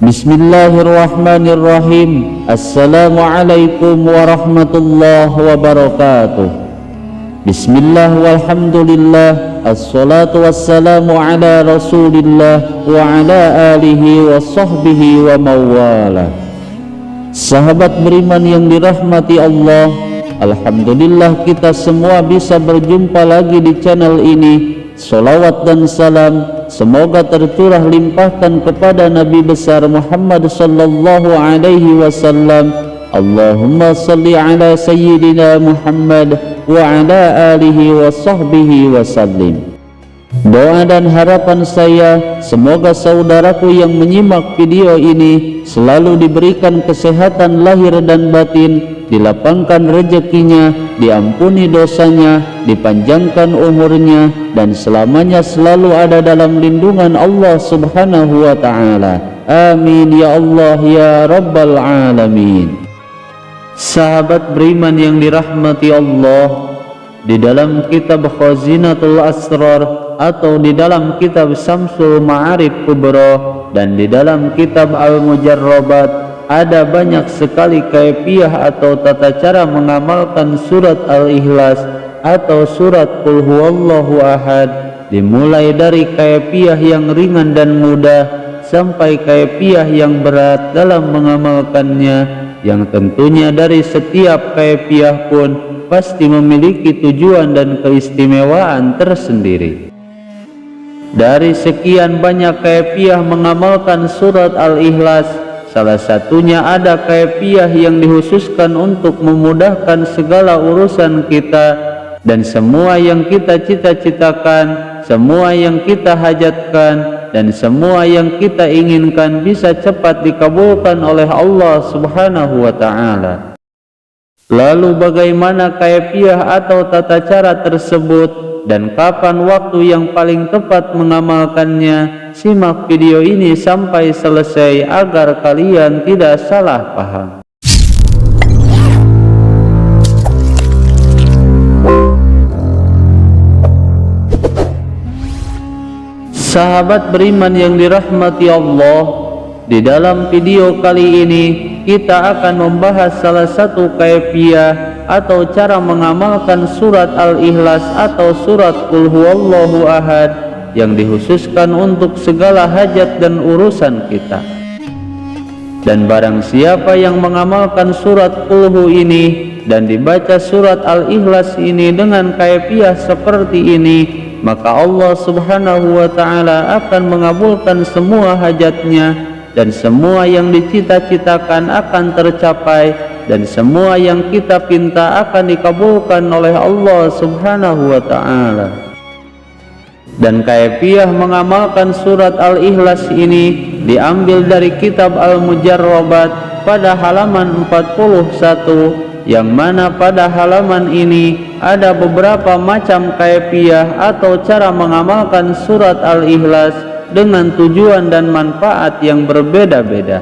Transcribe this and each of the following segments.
Bismillahirrahmanirrahim. Assalamualaikum warahmatullahi wabarakatuh. Bismillah walhamdulillah, assalatu wassalamu ala rasulillah wa ala alihi wa sahbihi wa mawala. Sahabat beriman yang dirahmati Allah, alhamdulillah kita semua bisa berjumpa lagi di channel ini. Salawat dan salam semoga tercurah limpahkan kepada Nabi besar Muhammad sallallahu alaihi wasallam. Allahumma salli ala sayyidina Muhammad wa ala alihi wa sahbihi wasallim. Doa dan harapan saya, semoga saudaraku yang menyimak video ini selalu diberikan kesehatan lahir dan batin, dilapangkan rezekinya, diampuni dosanya, dipanjangkan umurnya, dan selamanya selalu ada dalam lindungan Allah subhanahu wa ta'ala. Amin ya Allah ya Rabbal Alamin. Sahabat beriman yang dirahmati Allah, di dalam kitab Khazinatul Asrar atau di dalam kitab Syamsul Ma'arif Kubra dan di dalam kitab Al-Mujarrabat ada banyak sekali kaifiah atau tata cara mengamalkan surat Al-Ikhlas atau surat Qul Huwallahu Ahad, dimulai dari kaifiah yang ringan dan mudah sampai kaifiah yang berat dalam mengamalkannya, yang tentunya dari setiap kaifiah pun pasti memiliki tujuan dan keistimewaan tersendiri. Dari sekian banyak kaifiah mengamalkan surat Al-Ikhlas, salah satunya ada kaifiah yang dikhususkan untuk memudahkan segala urusan kita, dan semua yang kita cita-citakan, semua yang kita hajatkan, dan semua yang kita inginkan bisa cepat dikabulkan oleh Allah subhanahu wa ta'ala. Lalu bagaimana kaifiah atau tata cara tersebut dan kapan waktu yang paling tepat mengamalkannya? Simak video ini sampai selesai agar kalian tidak salah paham. Sahabat beriman yang dirahmati Allah, di dalam video kali ini kita akan membahas salah satu kaifiah atau cara mengamalkan surat Al-Ikhlas atau surat Qul Huwallahu Ahad yang dikhususkan untuk segala hajat dan urusan kita. Dan barang siapa yang mengamalkan surat Qul Hu ini dan dibaca surat Al-Ikhlas ini dengan kaifiah seperti ini, maka Allah subhanahu wa ta'ala akan mengabulkan semua hajatnya, dan semua yang dicita-citakan akan tercapai, dan semua yang kita pinta akan dikabulkan oleh Allah subhanahu wa ta'ala. Dan kaifiah mengamalkan surat Al-Ikhlas ini diambil dari kitab Al-Mujarrabat pada halaman 41, yang mana pada halaman ini ada beberapa macam kaifiah atau cara mengamalkan surat Al-Ikhlas dengan tujuan dan manfaat yang berbeda-beda.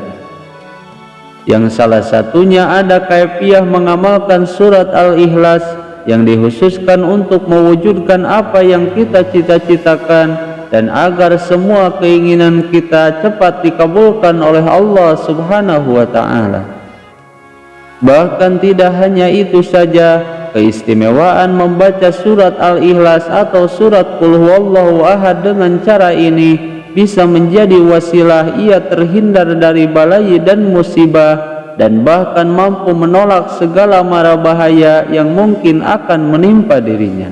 Yang salah satunya ada kaifiah mengamalkan surat Al-Ikhlas yang dikhususkan untuk mewujudkan apa yang kita cita-citakan dan agar semua keinginan kita cepat dikabulkan oleh Allah subhanahu wa ta'ala. Bahkan tidak hanya itu saja, keistimewaan membaca surat Al-Ikhlas atau surat Qul Huwallahu Ahad dengan cara ini bisa menjadi wasilah ia terhindar dari balai dan musibah, dan bahkan mampu menolak segala mara bahaya yang mungkin akan menimpa dirinya.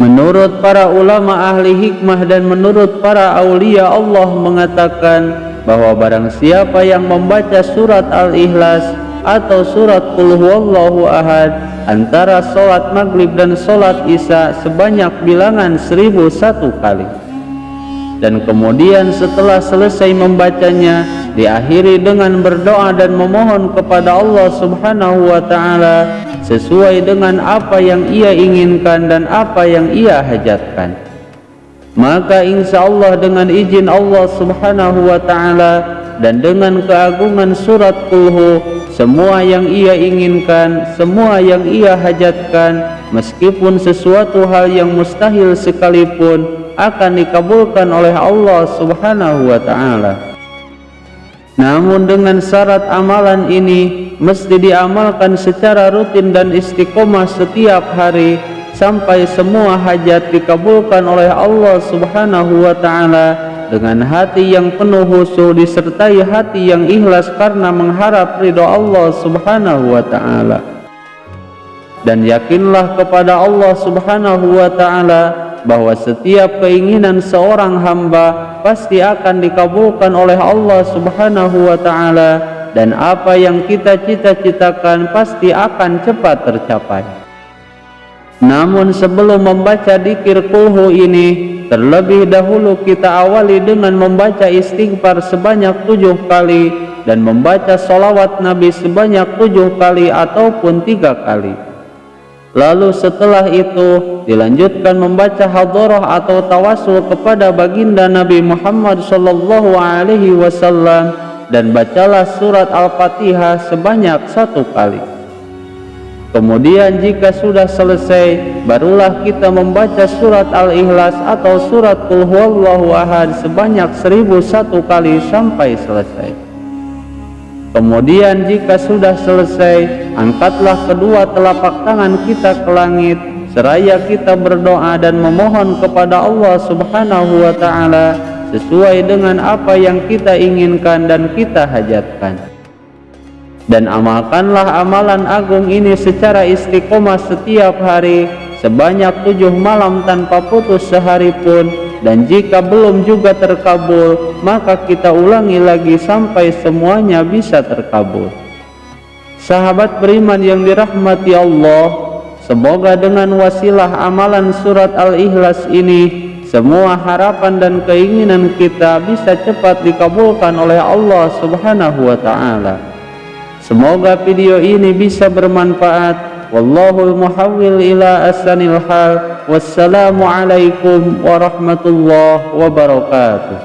Menurut para ulama ahli hikmah dan menurut para aulia Allah mengatakan bahwa barang siapa yang membaca surat Al-Ikhlas atau surat Qul Huwallahu Ahad antara sholat maghrib dan sholat isya sebanyak bilangan 1001 kali, dan kemudian setelah selesai membacanya diakhiri dengan berdoa dan memohon kepada Allah subhanahu wa ta'ala sesuai dengan apa yang ia inginkan dan apa yang ia hajatkan, maka insya Allah dengan izin Allah subhanahu wa ta'ala dan dengan keagungan surat Qul Hu, semua yang ia inginkan, semua yang ia hajatkan, meskipun sesuatu hal yang mustahil sekalipun, akan dikabulkan oleh Allah subhanahu wa ta'ala. Namun dengan syarat amalan ini mesti diamalkan secara rutin dan istiqomah setiap hari sampai semua hajat dikabulkan oleh Allah Subhanahu wa ta'ala dengan hati yang penuh khusyuk disertai hati yang ikhlas karena mengharap ridha Allah Subhanahu wa ta'ala. Dan yakinlah kepada Allah Subhanahu wa ta'ala bahwa setiap keinginan seorang hamba pasti akan dikabulkan oleh Allah Subhanahu wa ta'ala, dan apa yang kita cita-citakan pasti akan cepat tercapai. Namun sebelum membaca dzikir kulhu ini, terlebih dahulu kita awali dengan membaca istighfar sebanyak 7 kali dan membaca sholawat Nabi sebanyak 7 kali ataupun 3 kali. Lalu setelah itu dilanjutkan membaca hadharah atau tawasul kepada baginda Nabi Muhammad sallallahu alaihi wasallam, dan bacalah surat Al-Fatihah sebanyak 1 kali. Kemudian jika sudah selesai, barulah kita membaca surat Al-Ikhlas atau surat Qul Huwallahu Ahad sebanyak 1001 kali sampai selesai. Kemudian jika sudah selesai, angkatlah kedua telapak tangan kita ke langit seraya kita berdoa dan memohon kepada Allah Subhanahu wa ta'ala sesuai dengan apa yang kita inginkan dan kita hajatkan. Dan amalkanlah amalan agung ini secara istiqomah setiap hari sebanyak 7 malam tanpa putus sehari pun, dan jika belum juga terkabul maka kita ulangi lagi sampai semuanya bisa terkabul. Sahabat beriman yang dirahmati Allah, semoga dengan wasilah amalan surat Al-Ikhlas ini semua harapan dan keinginan kita bisa cepat dikabulkan oleh Allah Subhanahu wa ta'ala. Semoga video ini bisa bermanfaat. Wallahul muhawwil ila ahsanil hal. Wassalamu alaikum warahmatullahi wabarakatuh.